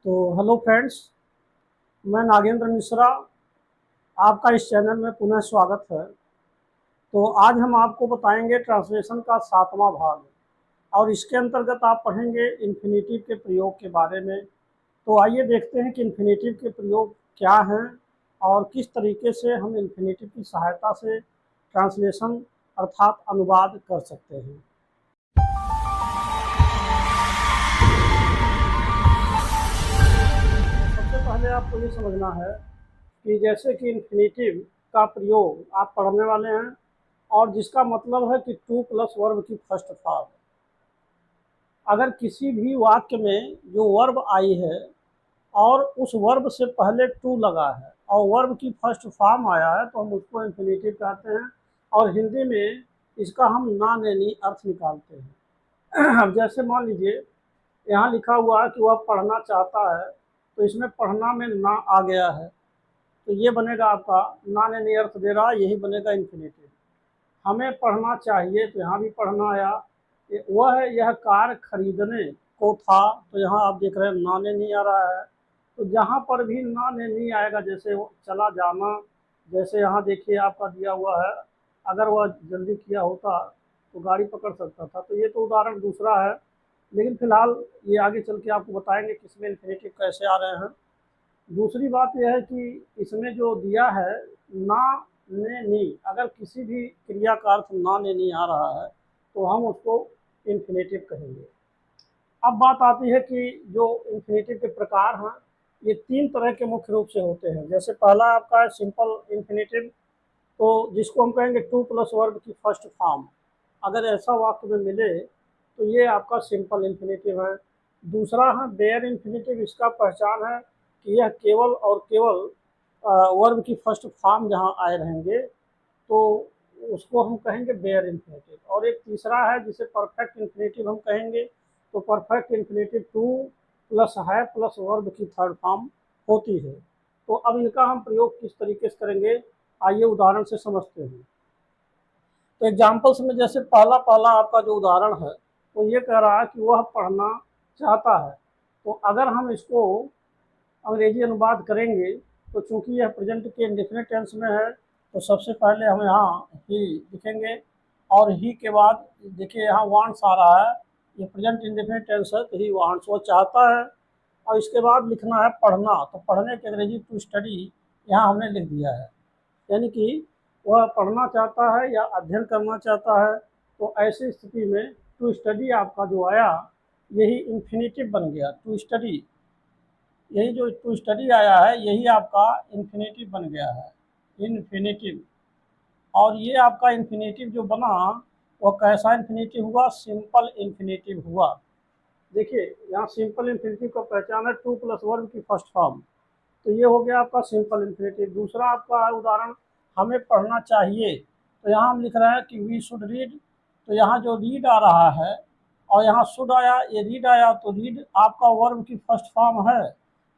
तो hello friends, मैं नागेंद्र मिश्रा, आपका इस चैनल में पुनः स्वागत है। तो आज हम आपको बताएंगे ट्रांसलेशन का 7वां भाग और इसके अंतर्गत आप पढ़ेंगे इन्फिनेटिव के प्रयोग के बारे में। तो आइए देखते हैं कि इन्फिनेटिव के प्रयोग क्या हैं और किस तरीके से हम इन्फिनेटिव की सहायता से ट्रांसलेशन अर्थात अनुवाद कर सकते हैं। सबसे पहले आपको ये समझना है कि जैसे कि इन्फिनेटिव का प्रयोग आप पढ़ने वाले हैं और जिसका मतलब है कि टू प्लस वर्ब की फर्स्ट फॉर्म। अगर किसी भी वाक्य में जो वर्ब आई है और उस वर्ब से पहले टू लगा है और वर्ब की फर्स्ट फॉर्म आया है तो हम उसको इन्फिनेटिव कहते हैं और हिंदी में इसका हम ना नैनी अर्थ निकालते हैं। अब जैसे मान लीजिए यहाँ लिखा हुआ है कि वह पढ़ना चाहता है, तो इसमें पढ़ना में ना आ गया है, तो ये बनेगा आपका ना नैनी अर्थ दे रहा है, यही बनेगा इन्फिनेटिव। हमें पढ़ना चाहिए तो यहाँ भी पढ़ना आया। वह यह कार खरीदने को था, तो यहाँ आप देख रहे हैं ना ने नहीं आ रहा है। तो जहाँ पर भी ना ने नहीं आएगा, जैसे चला जाना, जैसे यहाँ देखिए आपका दिया हुआ है, अगर वह जल्दी किया होता तो गाड़ी पकड़ सकता था। तो ये तो उदाहरण दूसरा है, लेकिन फिलहाल ये आगे चल के आपको बताएंगे कि इसमें इन्फिनेटिव कैसे आ रहे हैं। दूसरी बात यह है कि इसमें जो दिया है ना ने नी, अगर किसी भी क्रिया का अर्थ ना ने नी आ रहा है तो हम उसको इन्फिनेटिव कहेंगे। अब बात आती है कि जो इन्फिनेटिव के प्रकार हैं, ये 3 तरह के मुख्य रूप से होते हैं। जैसे पहला आपका है सिंपल इन्फिनेटिव, तो जिसको हम कहेंगे टू प्लस वर्ब की फर्स्ट फॉर्म। अगर ऐसा वाक्य में मिले तो ये आपका सिंपल इन्फिनेटिव है। दूसरा है बेयर इन्फिनेटिव, इसका पहचान है कि यह केवल और केवल वर्ब की फर्स्ट फॉर्म जहाँ आए रहेंगे तो उसको हम कहेंगे बेयर इन्फिनेटिव। और एक तीसरा है जिसे परफेक्ट इन्फिनेटिव हम कहेंगे। तो परफेक्ट इन्फिनेटिव टू प्लस है प्लस वर्ब की थर्ड फॉर्म होती है। तो अब इनका हम प्रयोग किस तरीके से करेंगे, आइए उदाहरण से समझते हैं। तो एग्जाम्पल्स में जैसे पहला पहला आपका जो उदाहरण है वो ये कह रहा है कि वह पढ़ना चाहता है। तो अगर हम इसको अंग्रेजी अनुवाद करेंगे तो चूंकि यह प्रेजेंट के इंडेफिनिट टेंस में है, तो सबसे पहले हम यहाँ ही लिखेंगे और ही के बाद देखिए यहाँ वांट्स आ रहा है, ये प्रेजेंट इंडेफिनिट टेंस है तो ही वांट्स, वो चाहता है। और इसके बाद लिखना है पढ़ना, तो पढ़ने के अंग्रेजी टू स्टडी यहाँ हमने लिख दिया है, यानी कि वह पढ़ना चाहता है या अध्ययन करना चाहता है। तो ऐसी स्थिति में टू स्टडी आपका जो आया यही इन्फिनेटिव बन गया, टू स्टडी। यही जो टू स्टडी आया है यही आपका इन्फिनेटिव बन गया है, इन्फिनेटिव। और ये आपका इन्फिनेटिव जो बना वो कैसा इन्फिनेटिव हुआ, सिंपल इन्फिनेटिव हुआ। देखिए यहाँ सिंपल इन्फिनेटिव का पहचान है टू प्लस वर्ब की फर्स्ट फॉर्म, तो ये हो गया आपका सिंपल इन्फिनेटिव। दूसरा आपका है उदाहरण हमें पढ़ना चाहिए, तो यहाँ हम लिख रहे हैं कि वी शुड रीड, तो यहाँ जो रीड आ रहा है और यहाँ शुड आया, ये रीड आया, तो रीड आपका वर्ब की फर्स्ट फॉर्म है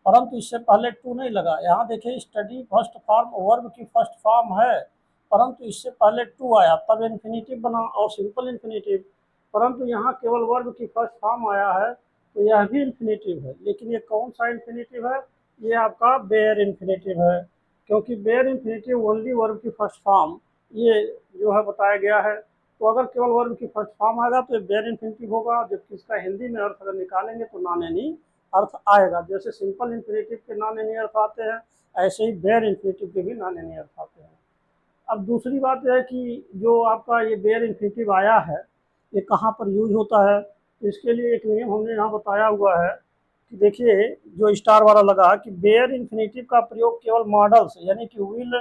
परंतु इससे पहले टू नहीं लगा। यहाँ देखिए स्टडी फर्स्ट फॉर्म वर्ब की फर्स्ट फॉर्म है परंतु इससे पहले टू आया, तब इन्फिनेटिव बना और सिंपल इन्फिनेटिव। परंतु यहाँ केवल वर्ब की फर्स्ट फॉर्म आया है तो यह भी इन्फिनेटिव है, लेकिन ये कौन सा इन्फिनेटिव है, ये आपका बेयर इन्फिनेटिव है। क्योंकि बेयर इन्फिनेटिव ओनली वर्ब की फर्स्ट फॉर्म ये जो है बताया गया है। तो अगर केवल वर्ब की फर्स्ट फॉर्म आएगा तो ये बेयर इन्फिनेटिव होगा, जबकि इसका हिंदी में अर्थ अगर निकालेंगे तो नानेनी अर्थ आएगा। जैसे सिंपल इन्फिनेटिव के नानेनी अर्थ आते हैं, ऐसे ही बेयर इन्फिनेटिव के भी नानेनी अर्थ आते हैं। अब दूसरी बात यह है कि जो आपका ये बेयर इन्फिनेटिव आया है ये कहाँ पर यूज होता है, तो इसके लिए एक नियम हमने यहाँ बताया हुआ है कि देखिए जो स्टार वाला लगा कि बेयर इन्फिनेटिव का प्रयोग केवल मॉडल्स यानी कि विल,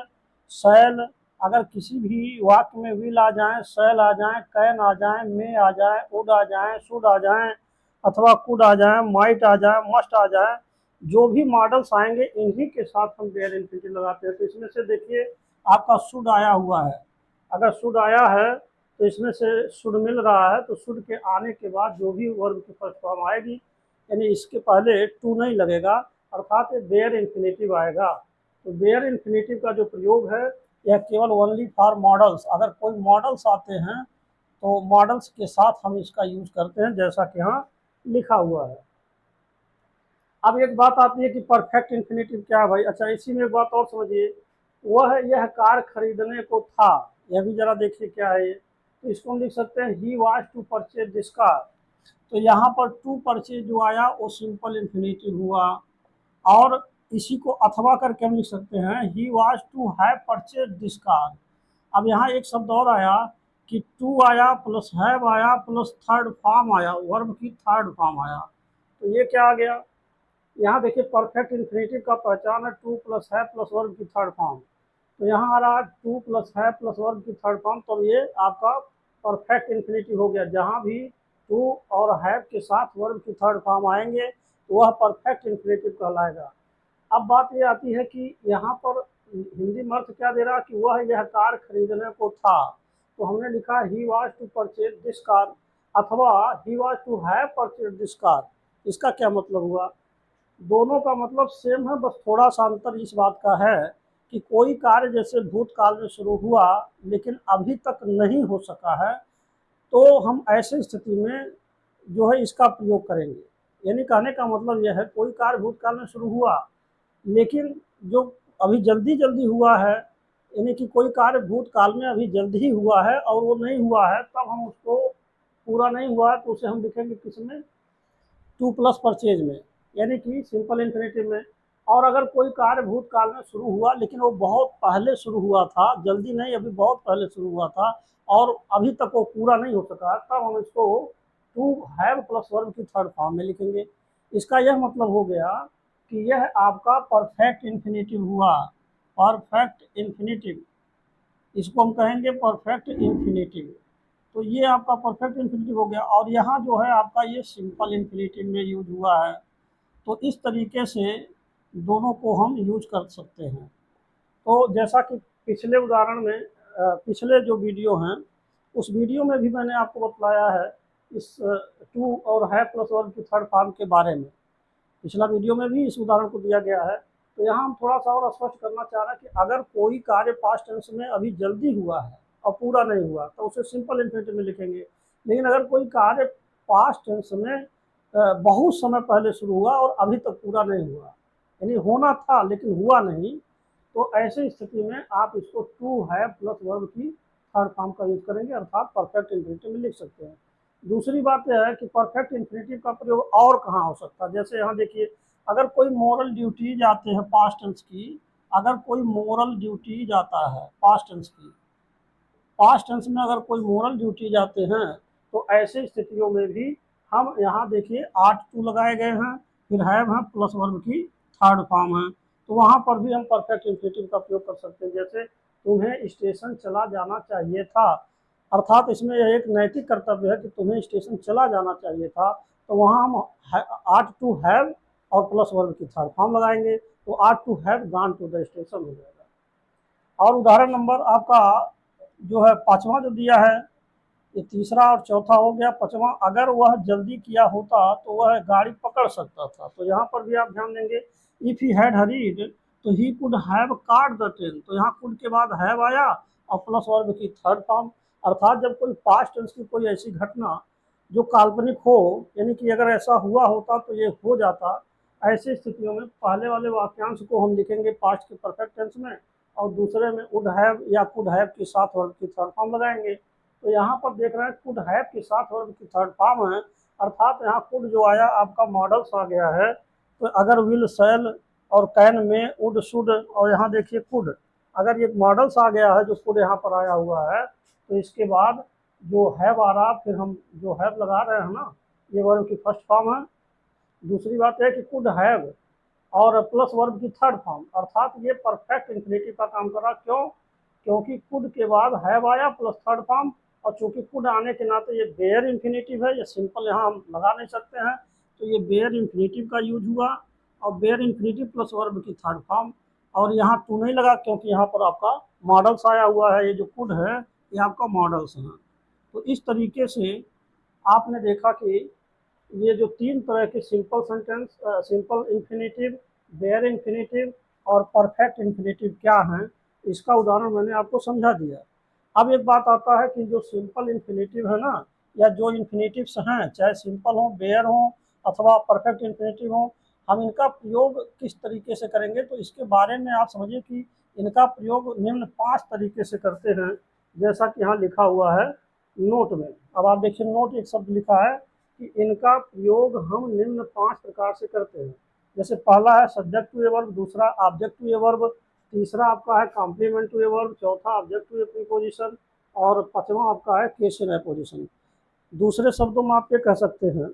शैल, अगर किसी भी वाक्य में विल आ जाए, शैल आ जाए, कैन आ जाए, मे आ जाए, वुड आ जाए, शुड आ जाए अथवा कुड आ जाए, माइट आ जाए, मस्ट आ जाए, जो भी मॉडल्स आएंगे इन्हीं के साथ हम बेयर इन्फिनेटिव लगाते हैं। तो इसमें से देखिए आपका शुड आया हुआ है, अगर शुड आया है तो इसमें से शुड मिल रहा है, तो शुड के आने के बाद जो भी वर्ब की फर्स्ट फॉर्म आएगी यानी इसके पहले टू नहीं लगेगा, अर्थात बेयर इन्फिनेटिव आएगा। तो बेयर इन्फिनेटिव का जो प्रयोग है यह केवल ओनली फॉर मॉडल्स, अगर कोई मॉडल्स आते हैं तो मॉडल्स के साथ हम इसका यूज करते हैं, जैसा कि यहाँ लिखा हुआ है। अब एक बात आती है कि परफेक्ट इन्फिनेटिव क्या है भाई। अच्छा, इसी में एक बात और समझिए, वह यह कार खरीदने को था, यह भी जरा देखिए क्या है ये। तो इसको हम लिख सकते हैं he was to purchase this car. तो यहाँ पर टू परचेज जो आया वो सिंपल इन्फिनेटिव हुआ, और इसी को अथवा करके हम लिख सकते हैं he was to have purchase this car. अब यहाँ एक शब्द और आया कि टू आया प्लस हैव आया प्लस थर्ड फॉर्म आया, वर्ब की थर्ड फॉर्म आया। तो ये क्या आ गया, यहाँ देखिए परफेक्ट इन्फिनेटिव का पहचान है टू प्लस है प्लस वर्ब की थर्ड फॉर्म। तो यहाँ आ रहा है टू प्लस है प्लस वर्ब की थर्ड फॉर्म, तो ये आपका परफेक्ट इन्फिनेटिव हो गया। जहाँ भी टू और हैव के साथ वर्ब की थर्ड फॉर्म आएंगे तो वह परफेक्ट इन्फिनेटिव कहलाएगा। अब बात ये आती है कि यहाँ पर हिंदी में अर्थ क्या दे रहा कि वह यह कार खरीदने को था। तो हमने लिखा he was to purchase this car, अथवा he was to have purchase this car. इसका क्या मतलब हुआ, दोनों का मतलब सेम है, बस थोड़ा सा अंतर इस बात का है कि कोई कार्य जैसे भूतकाल में शुरू हुआ लेकिन अभी तक नहीं हो सका है, तो हम ऐसे स्थिति में जो है इसका प्रयोग करेंगे। यानी कहने का मतलब यह है कोई कार्य भूतकाल में शुरू हुआ लेकिन जो अभी जल्दी जल्दी हुआ है, यानी कि कोई कार्य भूतकाल में अभी जल्दी ही हुआ है और वो नहीं हुआ है, तब हम उसको पूरा नहीं हुआ है तो उसे हम लिखेंगे किसमें, टू प्लस परचेज में, यानी कि सिंपल इन्फिनेटिव में। और अगर कोई कार्य भूतकाल में शुरू हुआ लेकिन वो बहुत पहले शुरू हुआ था, जल्दी नहीं अभी बहुत पहले शुरू हुआ था और अभी तक वो पूरा नहीं हो सका, तब हम इसको टू हैव प्लस वर्ब की थर्ड फॉर्म में लिखेंगे। इसका यह मतलब हो गया कि यह आपका परफेक्ट इन्फिनेटिव हुआ, परफेक्ट इन्फिनेटिव, इसको हम कहेंगे परफेक्ट इन्फिनेटिव। तो ये आपका परफेक्ट इन्फिनेटिव हो गया, और यहाँ जो है आपका ये सिंपल इन्फिनेटिव में यूज हुआ है। तो इस तरीके से दोनों को हम यूज कर सकते हैं। तो जैसा कि पिछले उदाहरण में पिछले जो वीडियो हैं उस वीडियो में भी मैंने आपको बतलाया है इस टू और है प्लस वन की थर्ड फॉर्म के बारे में, पिछला वीडियो में भी इस उदाहरण को दिया गया है। तो यहाँ हम थोड़ा सा और स्पष्ट करना चाह रहे हैं कि अगर कोई कार्य पास्ट टेंस में अभी जल्दी हुआ है और पूरा नहीं हुआ तो उसे सिंपल इन्फिनेटिव में लिखेंगे। लेकिन अगर कोई कार्य पास्ट टेंस में बहुत समय पहले शुरू हुआ और अभी तक पूरा नहीं हुआ, यानी होना था लेकिन हुआ नहीं, तो ऐसी स्थिति में आप इसको टू है प्लस वर्ब की थर्ड फॉर्म का यूज करेंगे, अर्थात परफेक्ट इन्फिनेटिव में लिख सकते हैं। दूसरी बात यह है कि परफेक्ट इन्फिनेटिव का प्रयोग और कहाँ हो सकता है, जैसे यहाँ देखिए अगर कोई मोरल ड्यूटीज आते हैं पास्ट टेंस की, अगर कोई मोरल ड्यूटीज आता है पास्ट टेंस की, पास्ट टेंस में अगर कोई मोरल ड्यूटी जाते हैं तो ऐसे स्थितियों में भी हम यहाँ देखिए आर्ट टू लगाए गए हैं, फिर हैव है प्लस वर्ब की थर्ड फॉर्म है, तो वहाँ पर भी हम परफेक्ट इन्फिनेटिव का प्रयोग कर सकते हैं। जैसे तुम्हें स्टेशन चला जाना चाहिए था, अर्थात इसमें यह एक नैतिक कर्तव्य है कि तुम्हें स्टेशन चला जाना चाहिए था, तो वहाँ हम आर्ट टू हैव और प्लस वर्ब की थर्ड फॉर्म लगाएंगे, तो ought to have gone to the station हो जाएगा। और उदाहरण नंबर आपका जो है पांचवा जो दिया है, ये तीसरा और चौथा हो गया। पांचवा, अगर वह जल्दी किया होता तो वह गाड़ी पकड़ सकता था, तो यहाँ पर भी आप ध्यान देंगे इफ ही हैड हरीड तो he could have card the train, तो यहाँ कुड के बाद हैव आया और प्लस वर्ब की थर्ड फॉर्म। अर्थात जब कोई पास्ट टेंस की कोई ऐसी घटना जो काल्पनिक हो, यानी कि अगर ऐसा हुआ होता तो ये हो जाता, ऐसी स्थितियों में पहले वाले वाक्यांश को हम लिखेंगे पास्ट के परफेक्ट टेंस में और दूसरे में वुड हैव या कुड हैव के साथ वर्ब की थर्ड फॉर्म लगाएंगे। तो यहाँ पर देख रहे हैं कुड हैव के साथ वर्ब की थर्ड फॉर्म है, अर्थात यहाँ कुड जो आया आपका मॉडल्स आ गया है। तो अगर विल शैल और कैन में वुड शुड, और यहाँ देखिए कुड, अगर ये मॉडल्स आ गया है जो कुड यहाँ पर आया हुआ है, तो इसके बाद जो हैव आ रहा, फिर हम जो हैव लगा रहे हैं ना, ये वर्ब की फर्स्ट फॉर्म है। दूसरी बात है कि कुड हैव और प्लस वर्ब की थर्ड फॉर्म, अर्थात ये परफेक्ट इन्फिनेटिव का काम कर रहा। क्यों, क्योंकि कुड के बाद हैव आया प्लस थर्ड फॉर्म, और चूंकि कुड आने के नाते ये बेयर इन्फिनेटिव है, ये सिंपल यहाँ हम लगा नहीं सकते हैं, तो ये बेयर इन्फिनेटिव का यूज हुआ और बेयर इन्फिनेटिव प्लस वर्ब की थर्ड फॉर्म। और यहाँ टू नहीं लगा क्योंकि यहाँ पर आपका मॉडल्स आया हुआ है, ये जो कुड है ये आपका मॉडल्स है। तो इस तरीके से आपने देखा कि ये जो तीन तरह के simple sentence, simple infinitive, bare infinitive और परफेक्ट इन्फिनेटिव क्या हैं, इसका उदाहरण मैंने आपको समझा दिया। अब एक बात आता है कि जो सिंपल इन्फिनेटिव है ना, या जो इन्फिनेटिव्स हैं चाहे सिंपल हो, बेयर हो अथवा परफेक्ट इन्फिनेटिव हो, हम इनका प्रयोग किस तरीके से करेंगे, तो इसके बारे में आप समझिए कि इनका प्रयोग निम्न 5 तरीके से करते हैं, जैसा कि यहाँ लिखा हुआ है नोट में। अब आप देखिए नोट एक शब्द लिखा है कि इनका प्रयोग हम निम्न 5 प्रकार से करते हैं। जैसे पहला है सब्जेक्ट टू ए वर्ब, दूसरा ऑब्जेक्ट टू ए वर्ब, तीसरा आपका है कॉम्प्लीमेंट टू ए वर्ब, चौथा ऑब्जेक्ट टू ए प्रीपोजिशन और पांचवा आपका है केस इन एपोजिशन। दूसरे शब्दों में आप ये कह सकते हैं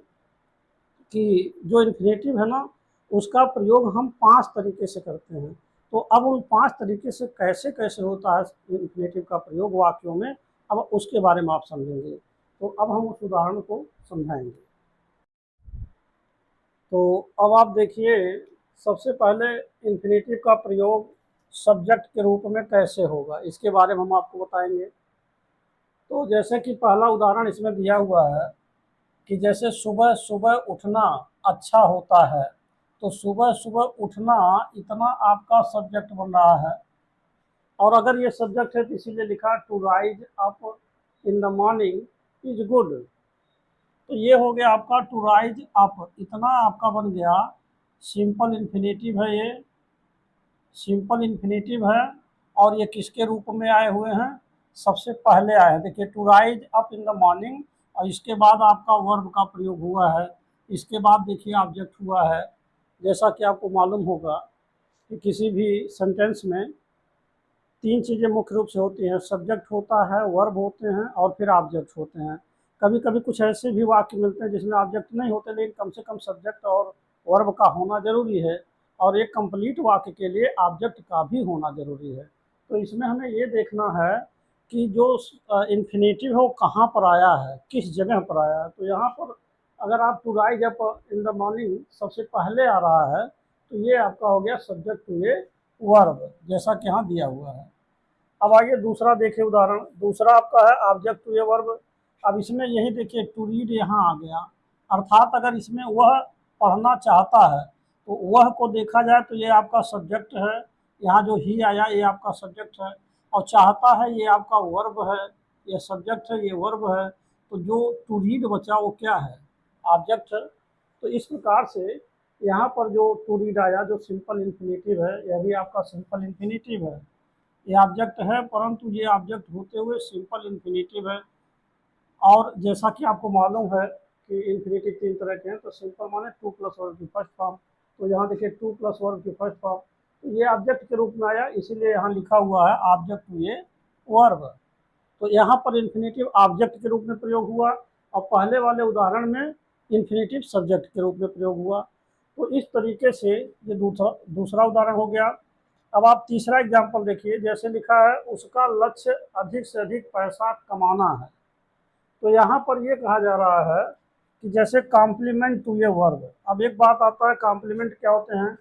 कि जो इन्फिनेटिव है ना, उसका प्रयोग हम 5 तरीके से करते हैं। तो अब उन 5 तरीके से कैसे कैसे होता है इन्फिनेटिव का प्रयोग वाक्यों में, अब उसके बारे में आप समझेंगे। तो अब हम उस उदाहरण को समझाएंगे। तो अब आप देखिए, सबसे पहले इन्फिनेटिव का प्रयोग सब्जेक्ट के रूप में कैसे होगा, इसके बारे में हम आपको बताएंगे। तो जैसे कि पहला उदाहरण इसमें दिया हुआ है कि जैसे सुबह सुबह उठना अच्छा होता है, तो सुबह सुबह उठना इतना आपका सब्जेक्ट बन रहा है। और अगर ये सब्जेक्ट है तो इसीलिए लिखा to rise up in the morning is good. तो ये हो गया आपका टू राइज अप, इतना आपका बन गया सिंपल इन्फिनेटिव है, ये सिंपल इन्फिनेटिव है। और ये किसके रूप में आए हुए हैं, सबसे पहले आए हैं। देखिए to rise up in the morning, और इसके बाद आपका वर्ब का प्रयोग हुआ है। इसके बाद देखिए ऑब्जेक्ट हुआ है। जैसा कि आपको मालूम होगा कि किसी भी सेंटेंस में 3 चीज़ें मुख्य रूप से होती हैं, सब्जेक्ट होता है, वर्ब होते हैं और फिर ऑब्जेक्ट होते हैं। कभी कभी कुछ ऐसे भी वाक्य मिलते हैं जिसमें ऑब्जेक्ट नहीं होते, लेकिन कम से कम सब्जेक्ट और वर्ब का होना जरूरी है, और एक कंप्लीट वाक्य के लिए ऑब्जेक्ट का भी होना जरूरी है। तो इसमें हमें ये देखना है कि जो इन्फिनेटिव है वो कहाँ पर आया है, किस जगह पर आया है। तो यहाँ पर अगर आप to rise up in the morning सबसे पहले आ रहा है, तो ये आपका हो गया सब्जेक्ट टू ए वर्ब, जैसा कि यहाँ दिया हुआ है। अब आइए दूसरा देखिए उदाहरण, दूसरा आपका है ऑब्जेक्ट टू ए वर्ब। अब इसमें यही देखिए टू रीड यहाँ आ गया, अर्थात अगर इसमें वह पढ़ना चाहता है तो वह को देखा जाए तो ये आपका सब्जेक्ट है। यहाँ जो ही आया ये आपका सब्जेक्ट है, और चाहता है ये आपका वर्ब है, ये सब्जेक्ट है, ये वर्ब है। तो जो टू रीड बचा वो क्या है, ऑब्जेक्ट है। तो इस प्रकार से यहाँ पर जो टू रीड आया जो सिंपल इन्फिनेटिव है, यह भी आपका सिंपल इन्फिनेटिव है। ये ऑब्जेक्ट है, परंतु ये ऑब्जेक्ट होते हुए सिंपल इन्फिनेटिव है। और जैसा कि आपको मालूम है कि इन्फिनेटिव 3 तरह के हैं, तो सिंपल माने टू प्लस वर्ब की फर्स्ट फॉर्म। तो यहाँ देखिए टू प्लस वर्ब की फर्स्ट फॉर्म, तो ये ऑब्जेक्ट के रूप में आया, इसीलिए यहाँ लिखा हुआ है ऑब्जेक्ट टू ये वर्ब। तो यहाँ पर इन्फिनेटिव ऑब्जेक्ट के रूप में प्रयोग हुआ, और पहले वाले उदाहरण में इन्फिनेटिव सब्जेक्ट के रूप में प्रयोग हुआ। तो इस तरीके से ये दूसरा उदाहरण हो गया। अब आप तीसरा एग्जाम्पल देखिए, जैसे लिखा है उसका लक्ष्य अधिक से अधिक पैसा कमाना है। तो यहाँ पर ये कहा जा रहा है कि जैसे कॉम्प्लीमेंट टू ए वर्ब। अब एक बात आता है कॉम्प्लीमेंट क्या होते हैं,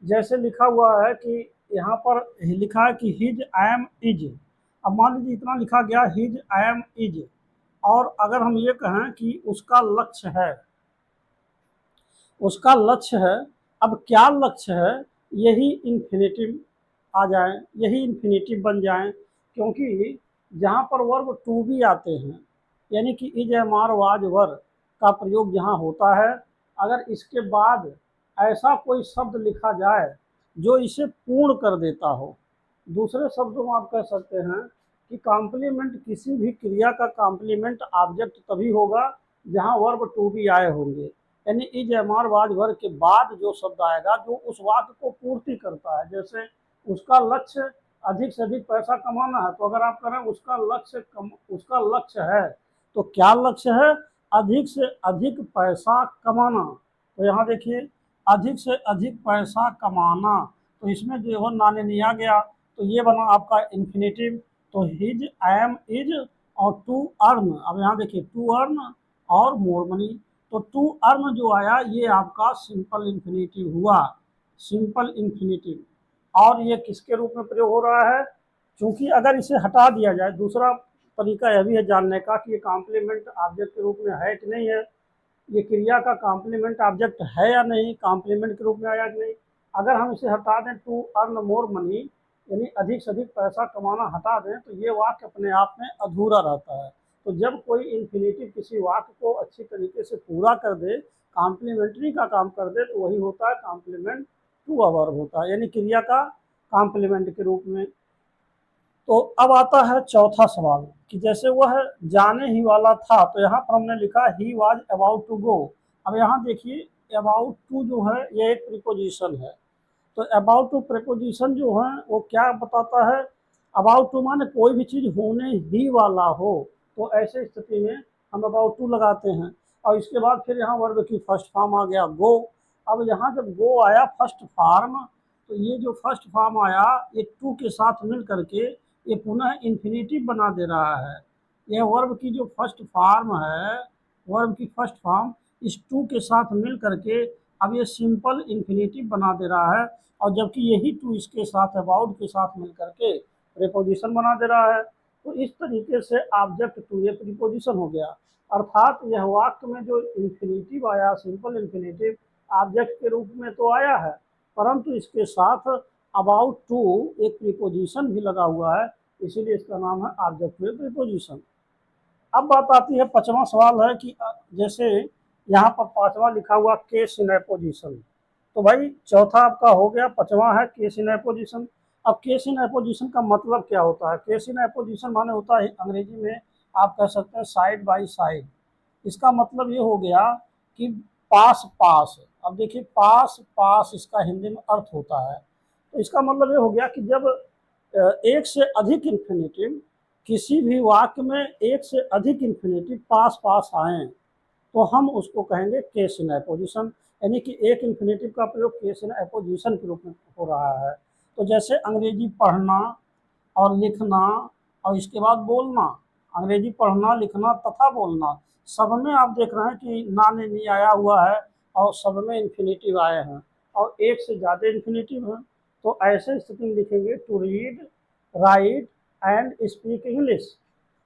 जैसे लिखा हुआ है कि यहाँ पर लिखा है कि हिज आई एम इज। अब मान लीजिए इतना लिखा गया हिज आई एम इज, और अगर हम ये कहें कि उसका लक्ष्य है, उसका लक्ष्य है, अब क्या लक्ष्य है, यही इन्फिनेटिव आ जाए, यही इन्फिनेटिव बन जाए। क्योंकि जहाँ पर वर्ब टू भी आते हैं, यानी कि is am are was were का प्रयोग जहाँ होता है, अगर इसके बाद ऐसा कोई शब्द लिखा जाए जो इसे पूर्ण कर देता हो, दूसरे शब्दों में आप कह सकते हैं कि कॉम्प्लीमेंट, किसी भी क्रिया का कॉम्प्लीमेंट ऑब्जेक्ट तभी होगा जहाँ वर्ब टू भी आए होंगे। यानी is am are was were के बाद जो शब्द आएगा जो उस वाक्य को पूर्ति करता है। जैसे उसका लक्ष्य अधिक से अधिक पैसा कमाना है, तो अगर आप करें उसका लक्ष्य है, तो क्या लक्ष्य है, अधिक से अधिक पैसा कमाना। तो यहाँ देखिए अधिक से अधिक पैसा कमाना, तो इसमें जो है नाने नहीं आ गया, तो ये बना आपका इन्फिनेटिव। तो हिज एम इज और टू अर्न, अब यहाँ देखिए टू अर्न और मोर मनी। तो टू अर्न जो आया ये आपका सिंपल इन्फिनेटिव हुआ, सिंपल इन्फिनेटिव। और ये किसके रूप में प्रयोग हो रहा है, क्योंकि अगर इसे हटा दिया जाए, दूसरा तरीका यह भी है जानने का कि ये कॉम्प्लीमेंट ऑब्जेक्ट के रूप में है कि नहीं है, ये क्रिया का कॉम्प्लीमेंट ऑब्जेक्ट है या नहीं, कॉम्प्लीमेंट के रूप में आया कि नहीं। अगर हम इसे हटा दें टू अर्न मोर मनी, यानी अधिक से अधिक पैसा कमाना हटा दें, तो ये वाक्य अपने आप में अधूरा रहता है। तो जब कोई इन्फिनेटिव किसी वाक्य को अच्छी तरीके से पूरा कर दे, कॉम्प्लीमेंट्री का काम कर दे तो वही होता है कॉम्प्लीमेंट टू अ वर्ब होता है, यानी क्रिया का कॉम्प्लीमेंट के रूप में। तो अब आता है चौथा सवाल कि जैसे वह जाने ही वाला था, तो यहाँ पर हमने लिखा ही वॉज अबाउट टू गो। अब यहाँ देखिए अबाउट टू जो है ये एक प्रीपोजिशन है, तो अबाउट टू प्रीपोजिशन जो है वो क्या बताता है, अबाउट टू माने कोई भी चीज़ होने ही वाला हो, तो ऐसे स्थिति में हम अबाउट टू लगाते हैं। और इसके बाद फिर यहाँ वर्ब की फर्स्ट फॉर्म आ गया गो। अब यहाँ जब गो आया फर्स्ट फॉर्म, तो ये जो फर्स्ट फॉर्म आया ये टू के साथ मिल करके ये पुनः इन्फिनेटिव बना दे रहा है। यह वर्ब की जो फर्स्ट फॉर्म है, वर्ब की फर्स्ट फॉर्म इस टू के साथ मिल करके अब ये सिंपल इन्फिनेटिव बना दे रहा है, और जबकि यही टू इसके साथ अबाउट के साथ मिल करके प्रीपोजिशन बना दे रहा है। तो इस तरीके से ऑब्जेक्ट टू ये प्रीपोजिशन हो गया, अर्थात यह वाक्य में जो इन्फिनेटिव आया सिंपल इन्फिनेटिव ऑब्जेक्ट के रूप में तो आया है, परंतु इसके साथ अबाउट टू एक प्रीपोजिशन भी लगा हुआ है, इसीलिए इसका नाम है ऑब्जेक्ट टू प्रीपोजिशन। अब बात आती है पांचवा सवाल है कि जैसे यहाँ पर पांचवा लिखा हुआ केस इन एपोजिशन, तो भाई चौथा आपका हो गया, पांचवा है केस इन एपोजिशन। अब केस इन एपोजिशन का मतलब क्या होता है, केस इन एपोजिशन माने होता है अंग्रेजी में आप कह सकते हैं साइड बाय साइड। इसका मतलब ये हो गया कि पास पास। अब देखिए पास पास इसका हिंदी में अर्थ होता है, तो इसका मतलब ये हो गया कि जब एक से अधिक इन्फिनेटिव किसी भी वाक्य में एक से अधिक इन्फिनेटिव पास पास आए तो हम उसको कहेंगे केस इन एपोजिशन, यानी कि एक इन्फिनेटिव का प्रयोग केस इन एपोजिशन के रूप में हो रहा है। तो जैसे अंग्रेजी पढ़ना और लिखना और इसके बाद बोलना, अंग्रेजी पढ़ना लिखना तथा बोलना, सब में आप देख रहे हैं कि ना ने नी आया हुआ है और सब में इन्फिनेटिव आए हैं और एक से ज़्यादा इन्फिनेटिव हैं। तो ऐसे स्थिति में लिखेंगे to read write and speak English,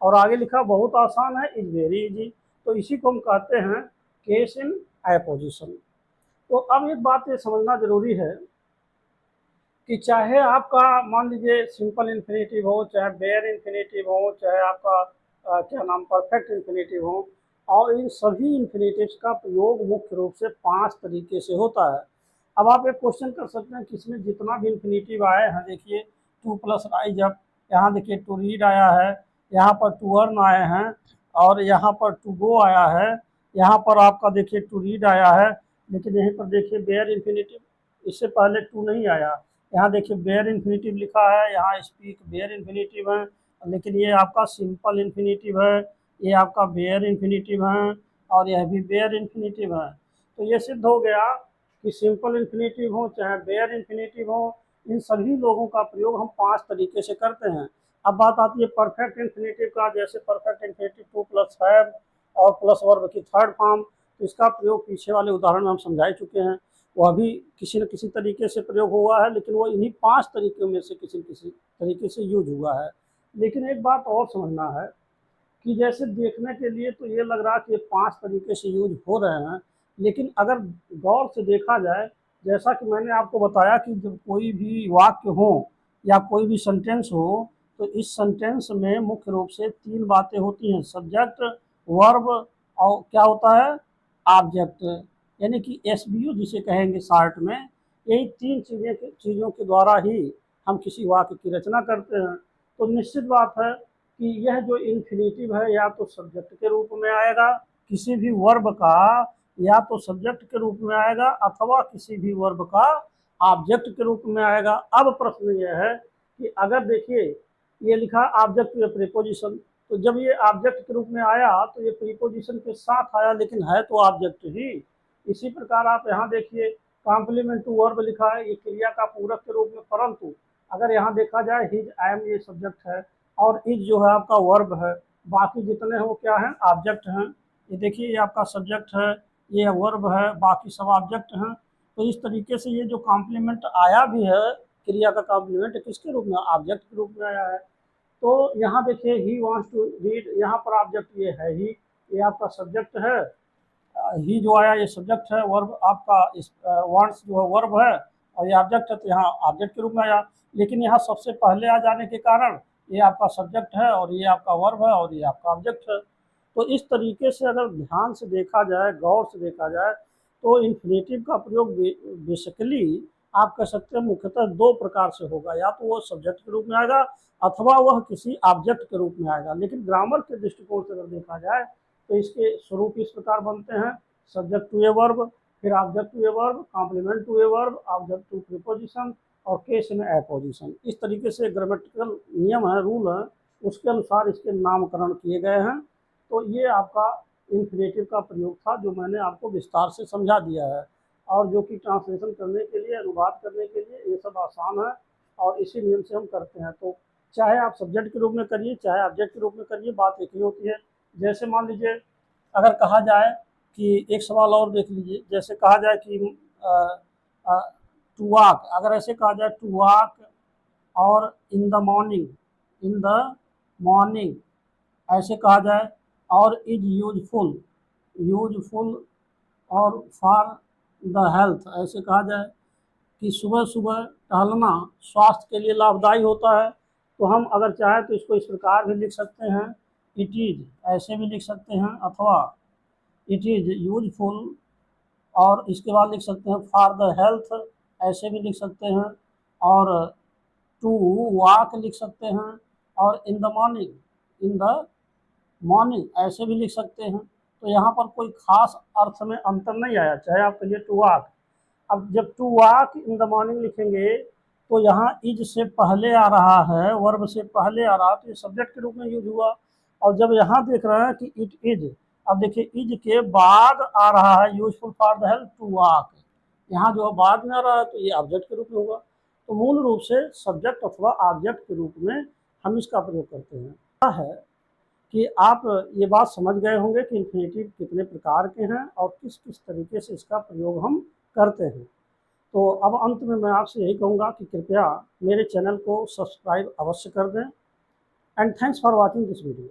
और आगे लिखा बहुत आसान है इज वेरी इजी, तो इसी को हम कहते हैं केस इन एपोजिशन। तो अब एक बात ये समझना जरूरी है कि चाहे आपका मान लीजिए सिंपल इन्फिनेटिव हो, चाहे बेयर इन्फिनेटिव हो, चाहे आपका क्या नाम परफेक्ट इन्फिनेटिव हो, और इन सभी इन्फिनेटिव्स का प्रयोग मुख्य रूप से 5 तरीके से होता है। अब आप एक क्वेश्चन कर सकते हैं कि इसमें जितना भी इन्फिनेटिव आए हैं, देखिए टू प्लस राइज अप, यहाँ देखिए टू रीड आया है, यहाँ पर टू अर्न आए हैं, और यहाँ पर टू गो आया है, यहाँ पर आपका देखिए टू रीड आया है, लेकिन यहीं पर देखिए बेयर इन्फिनेटिव, इससे पहले टू नहीं आया। यहाँ देखिए बेयर इन्फिनेटिव लिखा है, यहाँ स्पीक बेयर इन्फिनेटिव है, लेकिन ये आपका सिंपल इन्फिनेटिव है, ये आपका बेयर इन्फिनेटिव है, और यह भी बेयर इन्फिनेटिव है। तो ये सिद्ध हो गया कि सिंपल इन्फिनेटिव हो चाहे बेयर इन्फिनेटिव हो, इन सभी लोगों का प्रयोग हम 5 तरीके से करते हैं। अब बात आती है परफेक्ट इन्फिनेटिव का, जैसे perfect infinitive two plus have और प्लस वर्ब की थर्ड फॉर्म, तो इसका प्रयोग पीछे वाले उदाहरण में हम समझा चुके हैं, वह भी किसी न किसी तरीके से प्रयोग हुआ है, लेकिन वो इन्हीं 5 तरीकों में से किसी न किसी तरीके से यूज हुआ है। लेकिन एक बात और समझना है कि जैसे देखने के लिए तो ये लग रहा कि ये 5 तरीके से यूज हो रहे हैं, लेकिन अगर गौर से देखा जाए, जैसा कि मैंने आपको बताया कि जब कोई भी वाक्य हो या कोई भी सेंटेंस हो, तो इस सेंटेंस में मुख्य रूप से 3 बातें होती हैं, सब्जेक्ट, वर्ब और क्या होता है ऑब्जेक्ट, यानी कि एसबीओ जिसे कहेंगे शॉर्ट में। यही 3 चीज़ों के द्वारा ही हम किसी वाक्य की रचना करते हैं। तो निश्चित बात है कि यह जो इन्फिनेटिव है या तो सब्जेक्ट के रूप में आएगा किसी भी वर्ब का, या तो सब्जेक्ट के रूप में आएगा अथवा किसी भी वर्ब का ऑब्जेक्ट के रूप में आएगा। अब प्रश्न यह है कि अगर देखिए ये लिखा ऑब्जेक्ट या प्रीपोजिशन, तो जब ये ऑब्जेक्ट के रूप में आया तो ये प्रीपोजिशन के साथ आया, लेकिन है तो ऑब्जेक्ट ही। इसी प्रकार आप यहाँ देखिए कॉम्प्लीमेंट टू वर्ब लिखा है, ये क्रिया का पूरक के रूप में, परंतु अगर यहाँ देखा जाए हिज एम ये सब्जेक्ट है और इज जो है आपका वर्ब है, बाकी जितने हैं वो क्या हैं ऑब्जेक्ट हैं। ये देखिए ये आपका सब्जेक्ट है, ये वर्ब है, बाकी सब ऑब्जेक्ट हैं। तो इस तरीके से ये जो कॉम्प्लीमेंट आया भी है, क्रिया का कॉम्प्लीमेंट किसके रूप में ऑब्जेक्ट के रूप में आया है। तो यहाँ देखिए ही वांट्स टू रीड, यहाँ पर ऑब्जेक्ट ये है ही, ये आपका सब्जेक्ट है, ही जो आया ये सब्जेक्ट है, वर्ब आपका वांट्स जो है वर्ब है और ये ऑब्जेक्ट है, तो यहाँ ऑब्जेक्ट के रूप में आया। लेकिन यहाँ सबसे पहले आ जाने के कारण ये आपका सब्जेक्ट है और ये आपका वर्ब है और ये आपका ऑब्जेक्ट है। तो इस तरीके से अगर ध्यान से देखा जाए, गौर से देखा जाए, तो इन्फिनेटिव का प्रयोग बेसिकली आप कह सकते हैं मुख्यतः दो प्रकार से होगा, या तो वो सब्जेक्ट के रूप में आएगा अथवा वह किसी ऑब्जेक्ट के रूप में आएगा। लेकिन ग्रामर के दृष्टिकोण से अगर देखा जाए तो इसके स्वरूप इस प्रकार बनते हैं: सब्जेक्ट टू ए वर्ब, फिर object to a verb, complement to a verb, object to preposition और केस इन एपोजिशन। इस तरीके से ग्रामेटिकल नियम है, रूल है, उसके अनुसार इसके नामकरण किए गए हैं। तो ये आपका इन्फिनेटिव का प्रयोग था, जो मैंने आपको विस्तार से समझा दिया है, और जो कि ट्रांसलेशन करने के लिए, अनुवाद करने के लिए ये सब आसान है और इसी नियम से हम करते हैं। तो चाहे आप सब्जेक्ट के रूप में करिए चाहे ऑब्जेक्ट के रूप में करिए, बात एक ही होती है। जैसे मान लीजिए अगर कहा जाए कि एक सवाल और देख लीजिए, जैसे कहा जाए कि टू वॉक, अगर ऐसे कहा जाए टू वॉक और इन the morning, in the morning ऐसे कहा जाए, और इज यूजफुल, यूजफुल और फॉर द हेल्थ ऐसे कहा जाए कि सुबह सुबह टहलना स्वास्थ्य के लिए लाभदायी होता है। तो हम अगर चाहें तो इसको इस प्रकार भी लिख सकते हैं, इट इज ऐसे भी लिख सकते हैं, अथवा इट इज यूजफुल, और इसके बाद लिख सकते हैं फॉर द हेल्थ ऐसे भी लिख सकते हैं, और टू वॉक लिख सकते हैं, और इन the morning, in the morning ऐसे भी लिख सकते हैं। तो यहाँ पर कोई खास अर्थ में अंतर नहीं आया, चाहे आप कहिए टू वॉक। अब जब to walk in the morning लिखेंगे तो यहाँ इज से पहले आ रहा है, वर्ब से पहले आ रहा है, तो ये सब्जेक्ट के रूप में यूज हुआ। और जब यहाँ देख रहे हैं कि इट इज, अब देखिए इज के बाद आ रहा है useful for the help to walk, यहाँ जो बाद में आ रहा है तो ये ऑब्जेक्ट के रूप में होगा। तो मूल रूप से सब्जेक्ट अथवा ऑब्जेक्ट के रूप में हम इसका प्रयोग करते हैं। है कि आप ये बात समझ गए होंगे कि इन्फिनेटिव कितने प्रकार के हैं और किस किस तरीके से इसका प्रयोग हम करते हैं। तो अब अंत में मैं आपसे यही कहूँगा कि कृपया मेरे चैनल को सब्सक्राइब अवश्य कर दें, and thanks for watching this video.